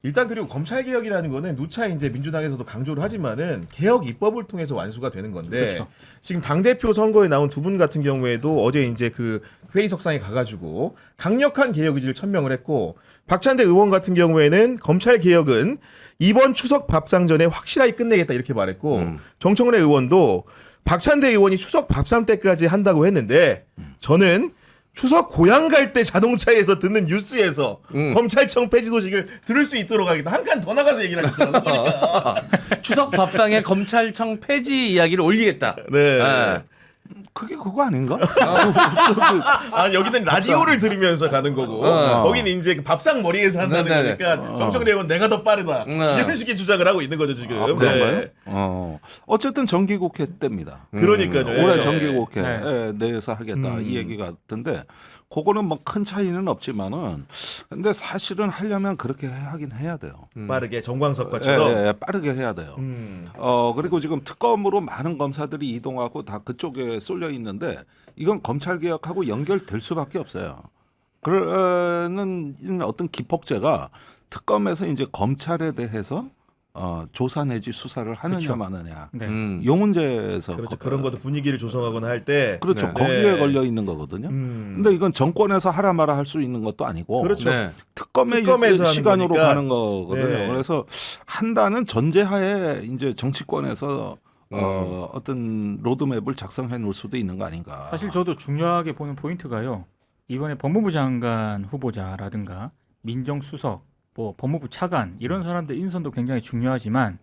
일단 그리고 검찰 개혁이라는 거는 누차 이제 민주당에서도 강조를 하지만은 개혁 입법을 통해서 완수가 되는 건데 그렇죠. 지금 당 대표 선거에 나온 두 분 같은 경우에도 어제 이제 그 회의석상에 가가지고 강력한 개혁 의지를 천명을 했고 박찬대 의원 같은 경우에는 검찰 개혁은 이번 추석 밥상 전에 확실하게 끝내겠다 이렇게 말했고 정청래 의원도 박찬대 의원이 추석 밥상 때까지 한다고 했는데 저는 추석 고향 갈 때 자동차에서 듣는 뉴스에서 검찰청 폐지 소식을 들을 수 있도록 하겠다. 한 칸 더 나가서 얘기를 하시더라고요. 추석 밥상에 검찰청 폐지 이야기를 올리겠다. 네. 그게 그거 아닌가? 아, 여기는 라디오를 들으면서 가는 거고, 거기는 이제 그 밥상 머리에서 한다는 네네. 거니까, 정청래 의원 내가 더 빠르다. 이런 식의 주장을 하고 있는 거죠, 지금. 아, 그런가요? 네. 어쨌든 정기국회 때입니다. 그러니까요. 올해 네. 정기국회 네. 내에서 하겠다 이 얘기 같은데 그거는 뭐 큰 차이는 없지만은 근데 사실은 하려면 그렇게 하긴 해야 돼요. 빠르게 정광석과처럼. 예, 빠르게 해야 돼요. 그리고 지금 특검으로 많은 검사들이 이동하고 다 그쪽에 쏠려 있는데 이건 검찰 개혁하고 연결될 수밖에 없어요. 그러는 어떤 기폭제가 특검에서 이제 검찰에 대해서 조사 내지 수사를 하느냐 그렇죠. 마느냐 네. 요 문제에서 그렇죠. 그런 것도 분위기를 조성하거나 할 때. 그렇죠. 네. 거기에 네. 걸려 있는 거거든요. 근데 이건 정권에서 하라 마라 할 수 있는 것도 아니고 그렇죠. 네. 특검에서 하는 시간으로 거니까. 가는 거거든요. 네. 그래서 한다는 전제하에 이제 정치권에서 어떤 로드맵을 작성해 놓을 수도 있는 거 아닌가. 사실 저도 중요하게 보는 포인트가요. 이번에 법무부 장관 후보자라든가 민정수석, 뭐 법무부 차관 이런 사람들 인선도 굉장히 중요하지만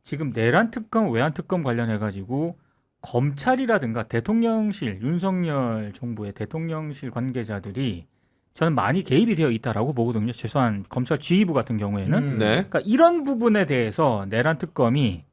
지금 내란 특검, 외환 특검 관련해 가지고 검찰이라든가 대통령실, 윤석열 정부의 대통령실 관계자들이 저는 많이 개입이 되어 있다라고 보거든요. 최소한 검찰 지휘부 같은 경우에는. 네. 그러니까 이런 부분에 대해서 내란 특검이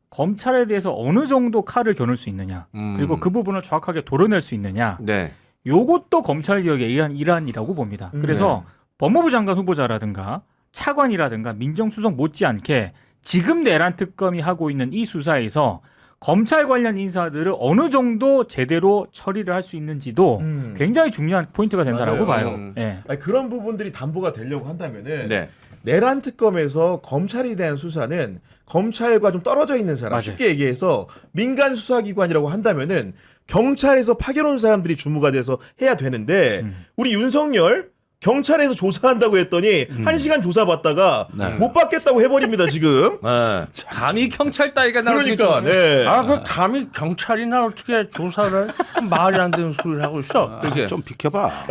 검찰에 대해서 어느 정도 칼을 겨눌 수 있느냐, 그리고 그 부분을 정확하게 도려낼 수 있느냐, 네. 요것도 검찰 개혁의 일환이라고 봅니다. 그래서 법무부 장관 후보자라든가 차관이라든가 민정수석 못지않게 지금 내란 특검이 하고 있는 이 수사에서 검찰 관련 인사들을 어느 정도 제대로 처리를 할 수 있는지도 굉장히 중요한 포인트가 된다라고 맞아요. 봐요. 예. 아니, 그런 부분들이 담보가 되려고 한다면은 네. 내란 특검에서 검찰에 대한 수사는 검찰과 좀 떨어져 있는 사람, 맞아요. 쉽게 얘기해서 민간 수사기관이라고 한다면은 경찰에서 파견 온 사람들이 주무가 돼서 해야 되는데 우리 윤석열 경찰에서 조사한다고 했더니 1시간 조사받다가 네. 못 받겠다고 해버립니다 지금. 네. 감히 경찰 따위가 나를 그러니까 네. 그 감히 경찰이나 어떻게 조사를 말이 안 되는 소리를 하고 있어. 이렇게 좀 비켜봐.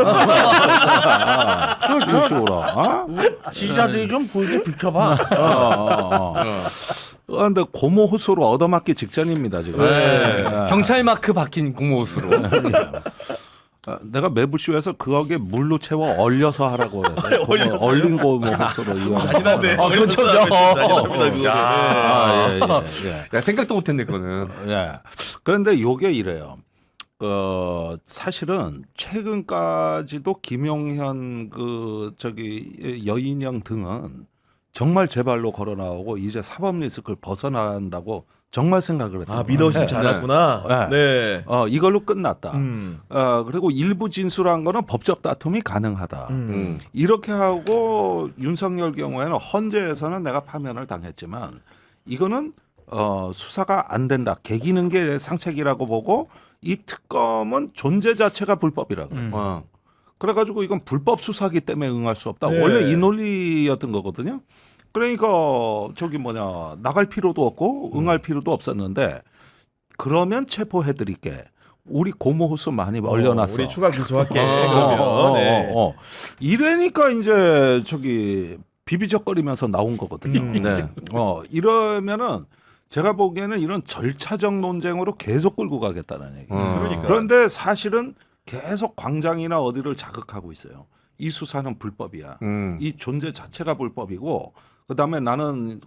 그렇죠. 이쪽으로. 지지자들이 좀 보이게 비켜봐. 근데 고모 호소로 얻어맞기 직전입니다 지금. 네. 경찰 마크 박힌 공모옷으로. 내가 매부쇼에서 그거에 물로 채워 얼려서 하라고 그래서 얼린 고모 호소로 이용. 잔인한데. 그렇죠. 아, 예, 예. 야, 생각도 못했네 그거는. 예. 그런데 요게 이래요. 사실은 최근까지도 김용현 여인영 등은 정말 제 발로 걸어 나오고 이제 사법 리스크를 벗어난다고 정말 생각을 했다. 아 믿어지지 않았구나. 네. 이걸로 끝났다. 음. 그리고 일부 진술한 거는 법적 다툼이 가능하다. 이렇게 하고 윤석열 경우에는 헌재에서는 내가 파면을 당했지만 이거는 수사가 안 된다. 개기는 게 상책이라고 보고 이 특검은 존재 자체가 불법이라고 그래요. 그래가지고 이건 불법 수사기 때문에 응할 수 없다. 네. 원래 이 논리였던 거거든요. 그러니까 나갈 필요도 없고 응할 필요도 없었는데 그러면 체포해드릴게. 우리 고모 호수 많이 얼려놨어. 우리 추가 기소할게. 그러면. 네. 이러니까 이제 비비적거리면서 나온 거거든요. 네. 이러면은 제가 보기에는 이런 절차적 논쟁으로 계속 끌고 가겠다는 얘기. 그러니까. 그런데 사실은 계속 광장이나 어디를 자극하고 있어요. 이 수사는 불법이야. 이 존재 자체가 불법이고 그다음에 나는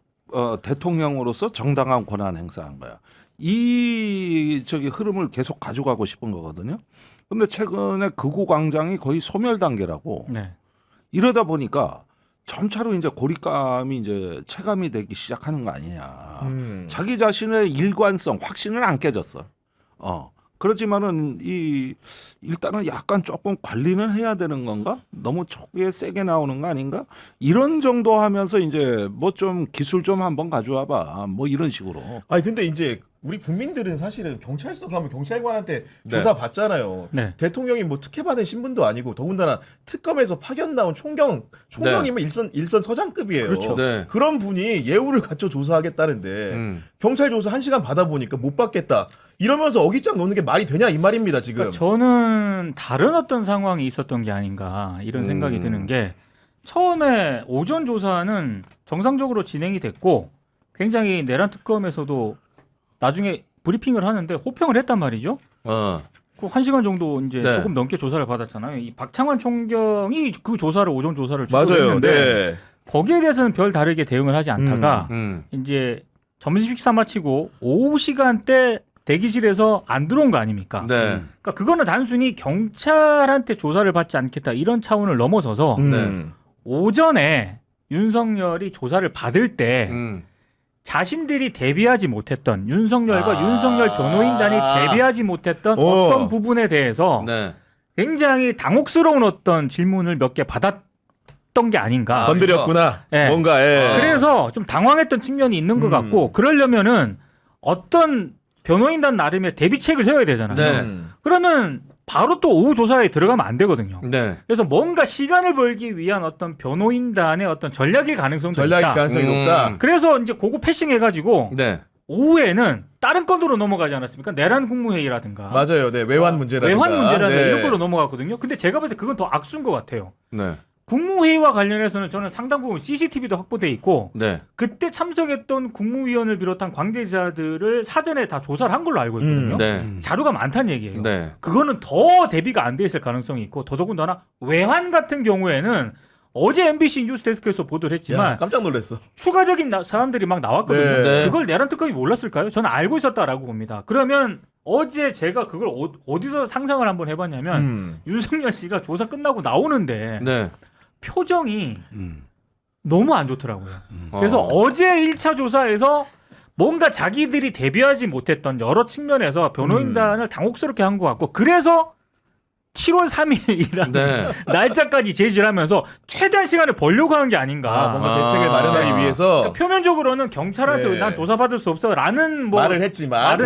대통령으로서 정당한 권한 행사한 거야. 이 흐름을 계속 가져가고 싶은 거거든요. 근데 최근에 극우 광장이 거의 소멸 단계라고. 네. 이러다 보니까 점차로 이제 고립감이 이제 체감이 되기 시작하는 거 아니냐. 자기 자신의 일관성, 확신은 안 깨졌어. 그렇지만은 일단은 약간 조금 관리는 해야 되는 건가? 너무 초기에 세게 나오는 거 아닌가? 이런 정도 하면서 이제 뭐 좀 기술 좀 한번 가져와봐. 뭐 이런 식으로. 아니 근데 이제 우리 국민들은 사실은 경찰서 가면 경찰관한테 네. 조사 받잖아요. 네. 대통령이 뭐 특혜받은 신분도 아니고 더군다나 특검에서 파견 나온 총경이면 일선 서장급이에요. 그렇죠. 네. 그런 분이 예우를 갖춰 조사하겠다는데 경찰 조사 1시간 받아보니까 못 받겠다. 이러면서 어깃장 놓는 게 말이 되냐 이 말입니다 지금. 그러니까 저는 다른 어떤 상황이 있었던 게 아닌가 이런 생각이 드는 게 처음에 오전 조사는 정상적으로 진행이 됐고 굉장히 내란 특검에서도 나중에 브리핑을 하는데 호평을 했단 말이죠. 그 1시간 정도 이제 네. 조금 넘게 조사를 받았잖아요. 이 박창환 총경이 그 조사를 오전 조사를 주도를 맞아요. 했는데 네. 거기에 대해서는 별 다르게 대응을 하지 않다가 음. 이제 점심 식사 마치고 오후 시간대 대기실에서 안 들어온 거 아닙니까? 네. 그러니까 그거는 단순히 경찰한테 조사를 받지 않겠다 이런 차원을 넘어서서 오전에 윤석열이 조사를 받을 때 자신들이 대비하지 못했던 윤석열과 윤석열 변호인단이 대비하지 못했던 어떤 부분에 대해서 네. 굉장히 당혹스러운 어떤 질문을 몇 개 받았던 게 아닌가. 건드렸구나. 예. 뭔가. 예. 그래서 좀 당황했던 측면이 있는 것 같고 그러려면은 어떤 변호인단 나름의 대비책을 세워야 되잖아요. 네. 그러면 바로 또 오후 조사에 들어가면 안 되거든요. 네. 그래서 뭔가 시간을 벌기 위한 어떤 변호인단의 어떤 전략일 가능성도 전략이 있다. 가능성이 높다. 그래서 이제 그거 패싱해가지고 네. 오후에는 다른 건으로 넘어가지 않았습니까? 내란 국무회의라든가 맞아요. 네. 외환 문제라든가. 외환 문제라든가 네. 이런 걸로 넘어갔거든요. 근데 제가 볼 때 그건 더 악순 것 같아요. 네. 국무회의와 관련해서는 저는 상당 부분 CCTV도 확보돼 있고 네. 그때 참석했던 국무위원을 비롯한 관계자들을 사전에 다 조사를 한 걸로 알고 있거든요. 네. 자료가 많다는 얘기예요. 네. 그거는 더 대비가 안 돼 있을 가능성이 있고 더더군다나 외환 같은 경우에는 어제 MBC 뉴스데스크에서 보도를 했지만 야, 깜짝 놀랐어. 추가적인 사람들이 막 나왔거든요. 네. 네. 그걸 내란 특검이 몰랐을까요? 저는 알고 있었다라고 봅니다. 그러면 어제 제가 그걸 어디서 상상을 한번 해봤냐면 윤석열 씨가 조사 끝나고 나오는데 네. 표정이 너무 안 좋더라고요. 그래서 어제 1차 조사에서 뭔가 자기들이 대비하지 못했던 여러 측면에서 변호인단을 당혹스럽게 한 것 같고 그래서 7월 3일이라는 네. 날짜까지 제시를 하면서 최대한 시간을 벌려고 하는 게 아닌가. 뭔가 대책을 마련하기 위해서 그러니까 표면적으로는 경찰한테 네. 난 조사받을 수 없어라는 뭐 말은 했지만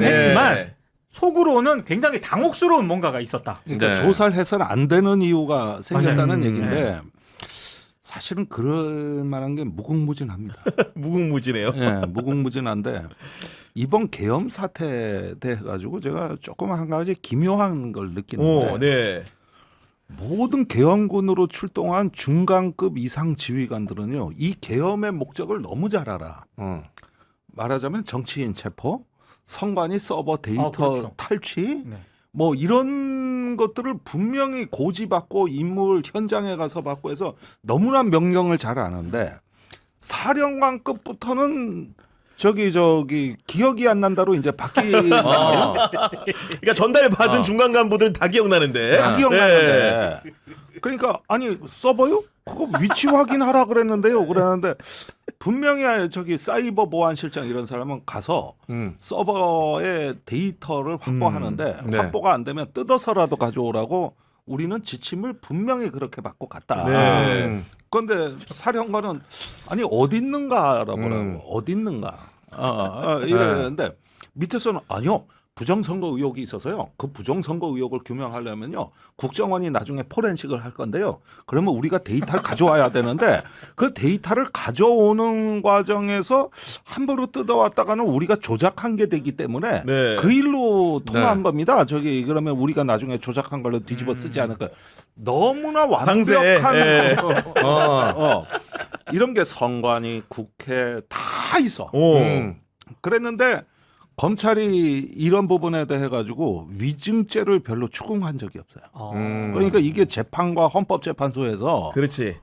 속으로는 굉장히 당혹스러운 뭔가가 있었다. 그러니까 네. 조사를 해서는 안 되는 이유가 생겼다는 맞아요. 얘기인데 사실은 그럴 만한 게 무궁무진합니다. 무궁무진해요. 예, 무궁무진한데 이번 계엄 사태 돼 가지고 제가 조금 한 가지 기묘한 걸 느끼는데 네. 모든 계엄군으로 출동한 중간급 이상 지휘관들은요 이 계엄의 목적을 너무 잘 알아. 말하자면 정치인 체포, 선관위 서버 데이터 그렇죠. 탈취, 네. 뭐 이런 것들을 분명히 고지받고 인물 현장에 가서 받고 해서 너무나 명령을 잘 아는데 사령관급부터는 저기 기억이 안 난다로 이제 바뀌는 말이야. 그러니까 전달받은 중간 간부들은 다 기억나는데. 다 기억나는데. 그러니까 아니 서버요? 그거 위치 확인하라 그랬는데요. 그러는데 분명히 저기 사이버 보안실장 이런 사람은 가서 서버의 데이터를 확보하는데 네. 확보가 안 되면 뜯어서라도 가져오라고 우리는 지침을 분명히 그렇게 받고 갔다. 네. 그런데 사령관은 아니 어디 있는가 알아보라고 어디 있는가 이랬는데 밑에서는 아니요. 부정선거 의혹이 있어서요. 그 부정선거 의혹을 규명하려면요. 국정원이 나중에 포렌식을 할 건데요. 그러면 우리가 데이터를 가져와야 되는데 그 데이터를 가져오는 과정에서 함부로 뜯어왔다가는 우리가 조작한 게 되기 때문에 네. 그 일로 통한 네. 겁니다. 저기 그러면 우리가 나중에 조작한 걸로 뒤집어 쓰지 않을까. 너무나 상세. 완벽한 예. 이런 게 선관위, 국회 다 있어. 그랬는데 검찰이 이런 부분에 대해 가지고 위증죄를 별로 추궁한 적이 없어요. 그러니까 이게 재판과 헌법재판소에서 그렇지.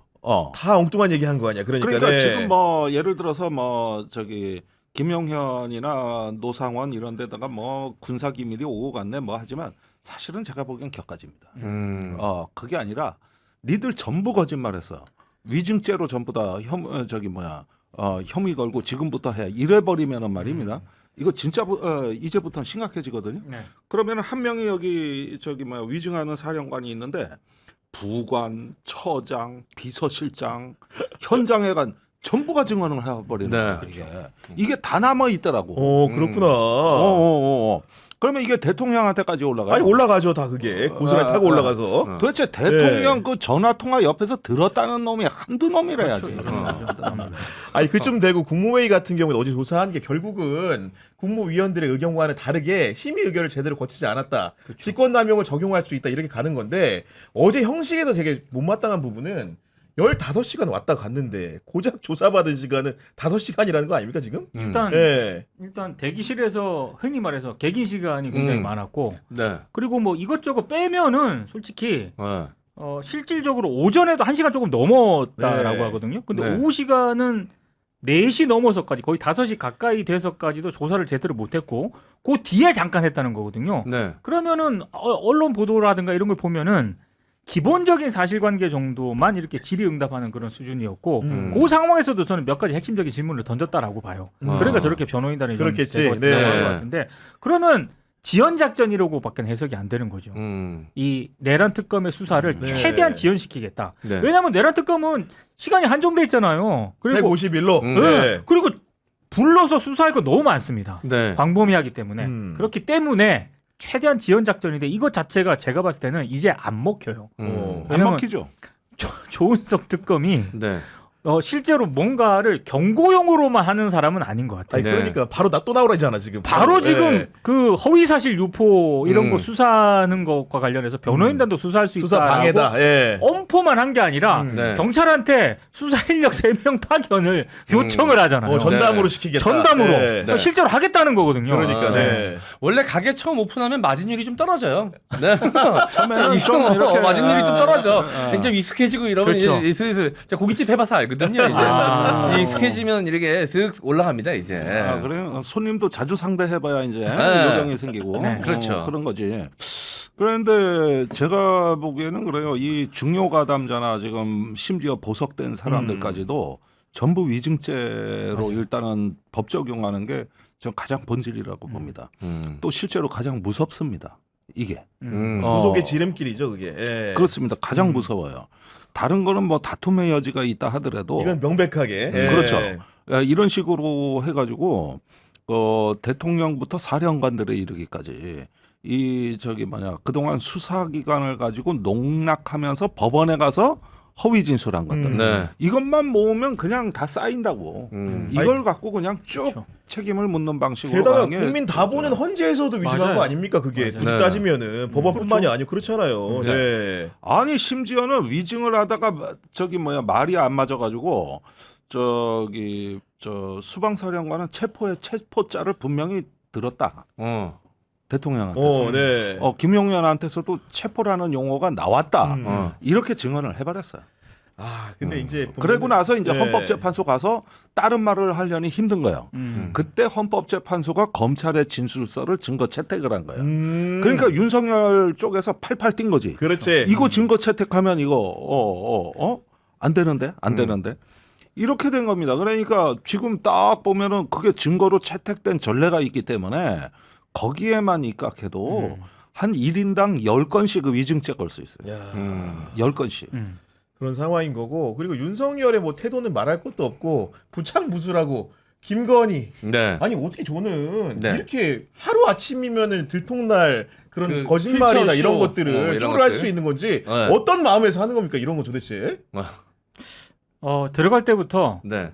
다 엉뚱한 얘기 한 거 아니야. 그러니까 그러니까 지금 뭐 예를 들어서 뭐 저기 김용현이나 노상원 이런 데다가 뭐 군사 기밀이 오고 갔네 뭐 하지만 사실은 제가 보기엔 격가지입니다. 그게 아니라 니들 전부 거짓말했어. 위증죄로 전부 다 혐의 걸고 지금부터 해 이래 버리면은 말입니다. 이거 진짜 이제부터는 심각해지거든요. 네. 그러면 한 명이 여기 위증하는 사령관이 있는데 부관, 처장, 비서실장, 현장에 간 전부가 증언을 해버리는 네. 거예요. 이게 다 남아 있더라고. 오, 그렇구나. 그러면 이게 대통령한테까지 올라가요. 아니 올라가죠 다 그게 고스란히 타고 올라가서. 도대체 대통령 네. 그 전화 통화 옆에서 들었다는 놈이 한두 놈이라야지. 아니 그쯤 되고 국무회의 같은 경우에 어제 조사한 게 결국은 국무위원들의 의견과는 다르게 심의 의결을 제대로 거치지 않았다. 직권남용을 적용할 수 있다 이렇게 가는 건데 어제 형식에서 되게 못마땅한 부분은 15시간 왔다 갔는데 고작 조사받은 시간은 5시간이라는 거 아닙니까 지금? 일단 네. 일단 대기실에서 흔히 말해서 개긴 시간이 굉장히 많았고 네. 그리고 뭐 이것저것 빼면은 솔직히 네. 실질적으로 오전에도 1시간 조금 넘었다라고 네. 하거든요. 근데 네. 오후 시간은 4시 넘어서까지 거의 5시 가까이 돼서까지도 조사를 제대로 못했고 그 뒤에 잠깐 했다는 거거든요. 네. 그러면은 언론 보도라든가 이런 걸 보면은 기본적인 사실관계 정도만 이렇게 질의응답하는 그런 수준이었고 그 상황에서도 저는 몇 가지 핵심적인 질문을 던졌다라고 봐요. 그러니까 저렇게 변호인단이 좀 그렇겠지. 제가 봤을 때 네. 나온 것 같은데 그러면 지연작전이라고밖에 해석이 안 되는 거죠. 이 내란 특검의 수사를 네. 최대한 지연시키겠다. 네. 왜냐하면 내란 특검은 시간이 한정돼 있잖아요. 그리고 150일로. 네. 그리고 불러서 수사할 거 너무 많습니다. 네. 광범위하기 때문에 그렇기 때문에 최대한 지연작전인데 이것 자체가 제가 봤을 때는 이제 안 먹혀요. 안 왜냐면 먹히죠. 조은석 특검이 네. 실제로 뭔가를 경고용으로만 하는 사람은 아닌 것 같아요. 아니 네. 그러니까 바로 나 또 나오라잖아 지금. 바로 지금 네. 그 허위사실 유포 이런 거 수사하는 것과 관련해서 변호인단도 수사할 수 수사 있다라고 방해다. 예. 엄포만 한 게 아니라 네. 경찰한테 수사 인력 3명 파견을 요청을 하잖아요. 전담으로 네. 시키겠다. 전담으로 예. 네. 실제로 하겠다는 거거든요. 그러니까. 네. 원래 가게 처음 오픈하면 마진율이 좀 떨어져요. 네. 처음에는 좀 이렇게 마진율이 좀 떨어져. 좀 익숙해지고 이러면 그렇죠. 이제 슬슬 제가 고깃집 해봐서 알거든요. 이제 익숙해지면 이렇게 슥 올라갑니다. 이제. 그래요. 손님도 자주 상대해봐야 이제 네. 요령이 생기고 네. 그렇죠. 그런 거지. 그런데 제가 보기에는 그래요. 이 중요 가담자나 지금 심지어 보석된 사람들까지도 전부 위증죄로 일단은 법 적용하는 게 전 가장 본질이라고 봅니다. 또 실제로 가장 무섭습니다. 이게. 구속의 지름길이죠 그게. 예. 그렇습니다. 가장 무서워요. 다른 거는 뭐 다툼의 여지가 있다 하더라도 이건 명백하게. 예. 그렇죠. 이런 식으로 해가지고 대통령부터 사령관들에 이르기까지 그동안 수사기관을 가지고 농락하면서 법원에 가서 허위 진술한 것들 네. 이것만 모으면 그냥 다 쌓인다고. 이걸 갖고 그냥 쭉 그렇죠. 책임을 묻는 방식으로 게다가 가는 게 국민 다 보는 헌재에서도 위증한 맞아요. 거 아닙니까 그게. 굳이 네. 따지면은 법원뿐만이 아니고 그렇잖아요. 네. 아니 심지어는 위증을 하다가 말이 안 맞아가지고 수방사령관은 체포자를 분명히 들었다. 대통령한테서. 네. 김용현한테서도 체포라는 용어가 나왔다. 이렇게 증언을 해버렸어요. 아 근데 이제 그러고 나서 이제 네. 헌법재판소 가서 다른 말을 하려니 힘든 거예요. 그때 헌법재판소가 검찰의 진술서를 증거 채택을 한 거예요. 그러니까 윤석열 쪽에서 팔팔 뛴 거지. 그렇지. 이거 증거 채택하면 이거 안 되는데 안 되는데 이렇게 된 겁니다. 그러니까 지금 딱 보면은 그게 증거로 채택된 전례가 있기 때문에 거기에만 입각해도 한 1인당 10건씩 그 위증죄 걸 수 있어요. 야. 10건씩. 그런 상황인 거고 그리고 윤석열의 뭐 태도는 말할 것도 없고 부창부수라고 김건희 네. 아니 어떻게 저는 네. 이렇게 하루 아침이면은 들통날 그런 그 거짓말이나 필처쇼, 이런 것들을 이런 쇼를 할 것들. 수 있는 건지 네. 어떤 마음에서 하는 겁니까 이런 건 도대체? 들어갈 때부터 네.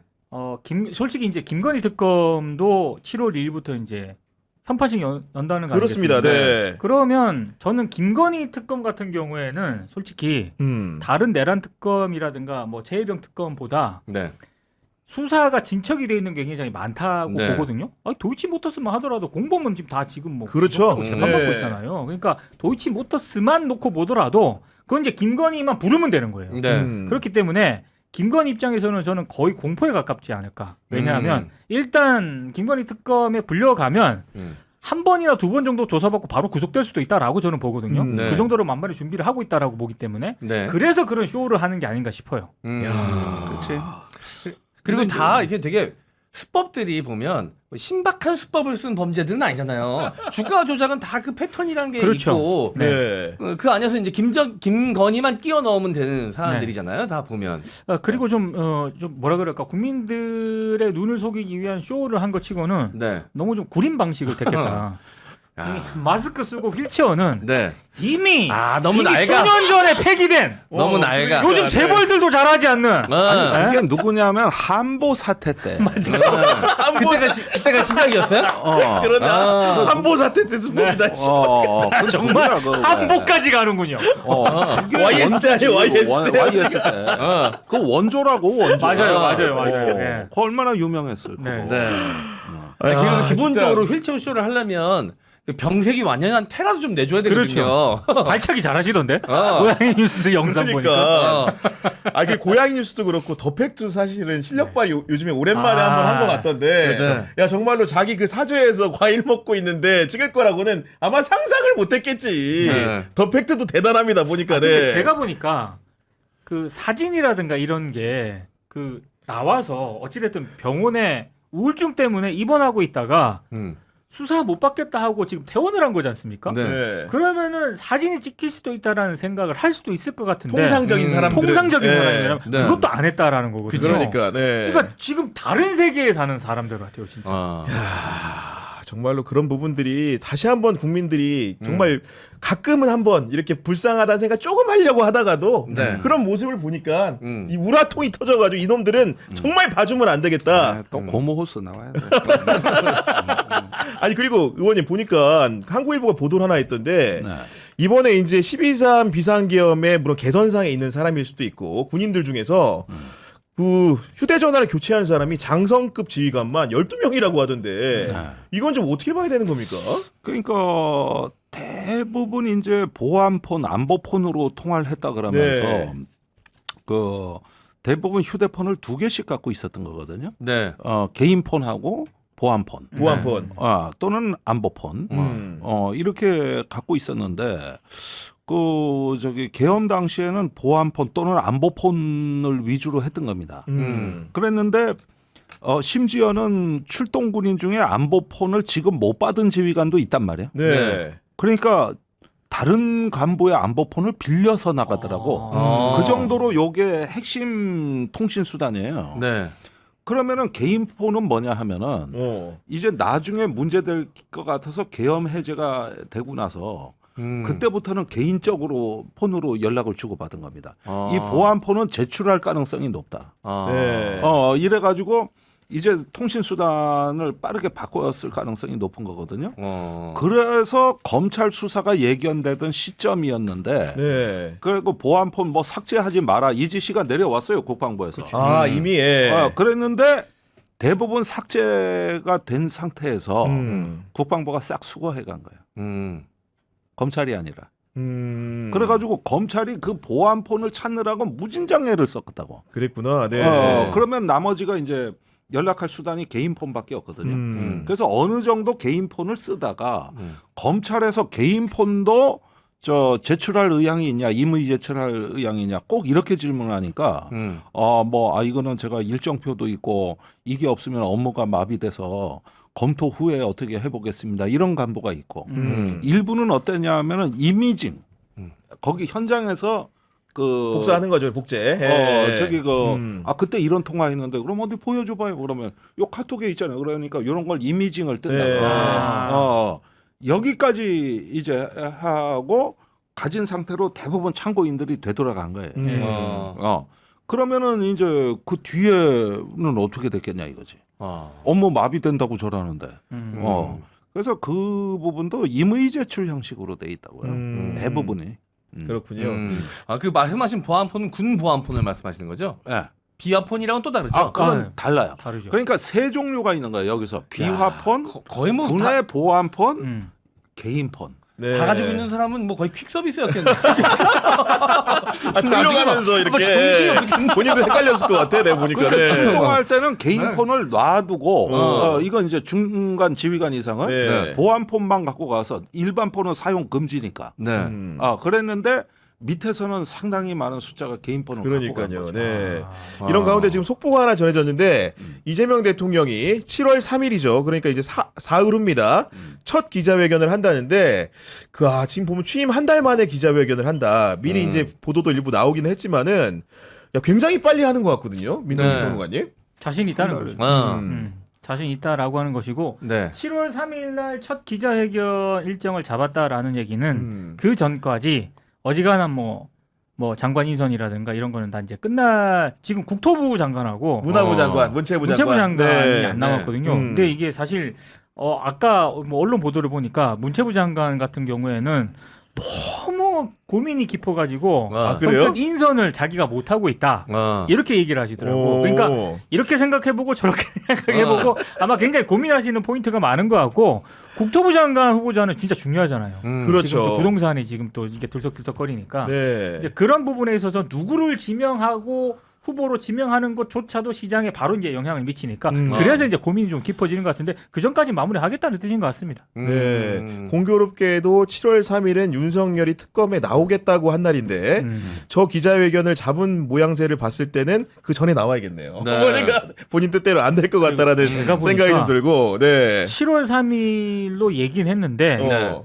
솔직히 이제 김건희 특검도 7월 1일부터 이제 편파식 연다는 거 그렇습니다. 아니겠습니까? 네. 그러면 저는 김건희 특검 같은 경우에는 솔직히 다른 내란 특검이라든가 뭐 최혜병 특검보다 네. 수사가 진척이 돼 있는 게 굉장히 많다고 네. 보거든요. 아니, 도이치모터스만 하더라도 공범은 지금 다 지금 뭐 그렇죠. 재판받고 네. 있잖아요. 그러니까 도이치모터스만 놓고 보더라도 그건 이제 김건희만 부르면 되는 거예요. 네. 그렇기 때문에 김건희 입장에서는 저는 거의 공포에 가깝지 않을까. 왜냐하면 일단 김건희 특검에 불려가면 한 번이나 두 번 정도 조사받고 바로 구속될 수도 있다라고 저는 보거든요. 네. 그 정도로 만반의 준비를 하고 있다라고 보기 때문에 네. 그래서 그런 쇼를 하는 게 아닌가 싶어요. 그렇지. 그리고 다 이게 되게 수법들이 보면 신박한 수법을 쓴 범죄들은 아니잖아요. 주가 조작은 다 그 패턴이라는 게 그렇죠. 있고 네. 그 안에서 이제 김건희만 끼워 넣으면 되는 사안들이잖아요. 다 보면. 그리고 좀 뭐라 그럴까 국민들의 눈을 속이기 위한 쇼를 한 것 치고는 네. 너무 좀 구린 방식을 택했다. 야. 마스크 쓰고 휠체어는 네. 이미 너무 낡아. 수년 전에 폐기된 너무 낡아. 요즘 재벌들도 잘하지 않는 어. 그게 누구냐면 한보 사태 때. 그때가 시작이었어요? 그러나 한보 사태 때 수법이다. 정말 한복까지 가는군요. 그게 YS 때 아니에요, YS 때. YS 때. 그 원조라고 원조. 맞아요. 예. 그거 얼마나 유명했어요. 그거. 네. 네. 아, 그래서 기본적으로 휠체어 쇼를 하려면 그 병색이 완연한 테라도 좀 내줘야 되거든요. 발차기 잘하시던데. 고양이 뉴스 영상 보니까. 그러니까. 그 고양이 뉴스도 그렇고 더 팩트 사실은 실력 발휘 요즘에 오랜만에 한번 한 것 같던데. 그렇죠. 야 정말로 자기 그 사저에서 과일 먹고 있는데 찍을 거라고는 아마 상상을 못했겠지. 네. 더 팩트도 대단합니다 보니까. 근데 네. 제가 보니까 그 사진이라든가 이런 게 그 나와서 어찌됐든 병원에 우울증 때문에 입원하고 있다가 수사 못 받겠다 하고 지금 퇴원을 한 거지 않습니까? 네. 네. 그러면은 사진이 찍힐 수도 있다라는 생각을 할 수도 있을 것 같은데 통상적인 사람들. 통상적인 사람이라면 네. 그것도 안 했다라는 거거든요. 그러니까. 네. 그러니까 지금 다른 세계에 사는 사람들 같아요, 진짜. 정말로 그런 부분들이 다시 한번 국민들이 정말 가끔은 한번 이렇게 불쌍하다는 생각 조금 하려고 하다가도 네. 그런 모습을 보니까 이 우라통이 터져가지고 이놈들은 정말 봐주면 안 되겠다. 또 고모호수 나와야 돼. 아니 그리고 의원님 보니까 한국일보가 보도를 하나 했던데 네. 이번에 이제 12.3 비상계엄에 물론 개선상에 있는 사람일 수도 있고 군인들 중에서 그 휴대전화를 교체한 사람이 장성급 지휘관만 12명이라고 하던데 이건 좀 어떻게 봐야 되는 겁니까? 그러니까 대부분 이제 보안폰, 안보폰으로 통화를 했다 그러면서 네. 그 대부분 휴대폰을 2개씩 갖고 있었던 거거든요. 네. 개인 폰하고 보안폰. 보안폰. 또는 안보폰. 이렇게 갖고 있었는데 그 저기 계엄 당시에는 보안폰 또는 안보폰을 위주로 했던 겁니다. 그랬는데 심지어는 출동 군인 중에 안보폰을 지금 못 받은 지휘관도 있단 말이에요. 네. 그러니까 다른 간부의 안보폰을 빌려서 나가더라고. 그 정도로 요게 핵심 통신 수단이에요. 네. 그러면은 개인 폰은 뭐냐 하면은 이제 나중에 문제될 것 같아서 계엄 해제가 되고 나서 그때부터는 개인적으로 폰으로 연락을 주고받은 겁니다. 이 보안폰은 제출할 가능성이 높다. 네. 이래가지고 이제 통신 수단을 빠르게 바꿨을 가능성이 높은 거거든요. 그래서 검찰 수사가 예견되던 시점이었는데 네. 그리고 보안폰 뭐 삭제하지 마라 이 지시가 내려왔어요 국방부에서. 이미 예. 그랬는데 대부분 삭제가 된 상태에서 국방부가 싹 수거해 간 거예요. 검찰이 아니라. 그래가지고 검찰이 그 보안폰을 찾느라고 무진장애를 썼다고. 그랬구나. 네. 그러면 나머지가 이제 연락할 수단이 개인 폰밖에 없거든요. 그래서 어느 정도 개인 폰을 쓰다가 검찰에서 개인 폰도 제출할 의향이 있냐, 임의 제출할 의향이 있냐, 꼭 이렇게 질문하니까 이거는 제가 일정표도 있고 이게 없으면 업무가 마비돼서 검토 후에 어떻게 해보겠습니다. 이런 간부가 있고 일부는 어땠냐면은 이미징 거기 현장에서 그 복사하는 거죠, 복제. 그때 이런 통화했는데 그럼 어디 보여줘봐요. 그러면 요 카톡에 있잖아요. 그러니까 이런 걸 이미징을 뜬다고. 여기까지 이제 하고 가진 상태로 대부분 참고인들이 되돌아간 거예요. 그러면은 이제 그 뒤에는 어떻게 됐겠냐 이거지. 업무 마비된다고 저러는데. 그래서 그 부분도 임의 제출 형식으로 돼 있다고요. 대부분이. 그렇군요. 그 말씀하신 보안폰은 군 보안폰을 말씀하시는 거죠? 네. 비화폰이랑은 또 다르죠? 그건 달라요. 다르죠. 그러니까 세 종류가 있는 거예요. 여기서 비화폰, 거의 뭐 군의 보안폰, 개인폰. 네. 다 가지고 있는 사람은 뭐 거의 퀵 서비스였겠네. 돌려가면서 이렇게 본인도 헷갈렸을 것 같아. 내가 보니까. 네. 출동할 때는 개인폰을 놔두고 이건 이제 중간 지휘관 이상은 네. 보안폰만 갖고 가서 일반 폰은 사용 금지니까. 네. 그랬는데 밑에서는 상당히 많은 숫자가 개인 번호를 갖고 간 그러니까요. 거죠. 네. 아. 이런 가운데 지금 속보가 하나 전해졌는데 이재명 대통령이 7월 3일이죠. 그러니까 이제 사흘후입니다. 첫 기자회견을 한다는데 지금 보면 취임 한 달 만에 기자회견을 한다. 미리 이제 보도도 일부 나오긴 했지만은 굉장히 빨리 하는 것 같거든요. 민동기 네. 평론가님. 자신 있다는 거죠. 어. 자신 있다라고 하는 것이고 네. 7월 3일 날 첫 기자회견 일정을 잡았다라는 얘기는 그 전까지 어지간한 뭐 장관 인선이라든가 이런 거는 다 이제 지금 국토부 장관하고 문화부 장관, 문체부 장관. 장관이 네. 안 남았거든요. 근데 이게 사실 아까 뭐 언론 보도를 보니까 문체부 장관 같은 경우에는 너무 고민이 깊어가지고 그래요? 선뜻 인선을 자기가 못 하고 있다. 이렇게 얘기를 하시더라고. 오. 그러니까 이렇게 생각해보고 저렇게 생각해보고 아마 굉장히 고민하시는 포인트가 많은 것 같고 국토부 장관 후보자는 진짜 중요하잖아요. 그렇죠. 지금 또 부동산이 지금 또 이게 들썩들썩거리니까 네. 이제 그런 부분에 있어서 누구를 지명하고 후보로 지명하는 것조차도 시장에 바로 이제 영향을 미치니까 그래서 이제 고민이 좀 깊어지는 것 같은데 그 전까지 마무리하겠다는 뜻인 것 같습니다. 네. 공교롭게도 7월 3일은 윤석열이 특검에 나오겠다고 한 날인데 저 기자회견을 잡은 모양새를 봤을 때는 그 전에 나와야겠네요. 네. 그러니까 본인 뜻대로 안 될 것 같다라는 제가 생각이 보니까 좀 들고. 네. 7월 3일로 얘기는 했는데 네.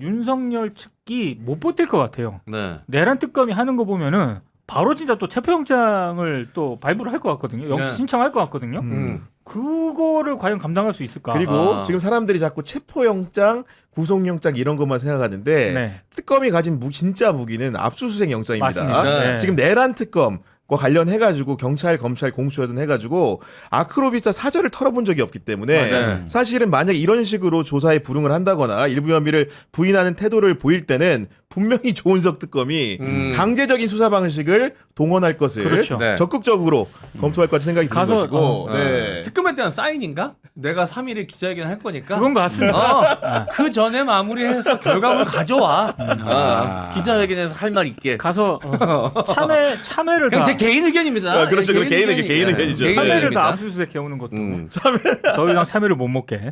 윤석열 측이 못 버틸 것 같아요. 네. 내란 특검이 하는 거 보면은 바로 진짜 또 체포영장을 또 발부를 할 것 같거든요. 네. 신청할 것 같거든요. 그거를 과연 감당할 수 있을까? 그리고 지금 사람들이 자꾸 체포영장, 구속영장 이런 것만 생각하는데 네. 특검이 가진 진짜 무기는 압수수색 영장입니다. 맞습니다. 네. 지금 내란 특검 과 관련해가지고 경찰, 검찰, 공수처든 해가지고 아크로비스타 사절을 털어본 적이 없기 때문에 맞아요. 사실은 만약 이런 식으로 조사에 불응을 한다거나 일부 혐의를 부인하는 태도를 보일 때는 분명히 조은석 특검이 강제적인 수사 방식을 동원할 것을 그렇죠. 네. 적극적으로 검토할 것 같은 생각이 드는 가서, 것이고 네. 특검에 대한 사인인가? 내가 3일에 기자회견 할 거니까. 그건 것 같습니다. 그 전에 마무리해서 결과물 가져와. 기자회견에서 할 말 있게. 가서 참회를 그냥 다 제 개인 의견입니다. 그렇죠. 예, 개인 의견이죠. 개인 참회를 의견입니다. 다 압수수색 해오는 것도 더 이상 참회를 못 먹게.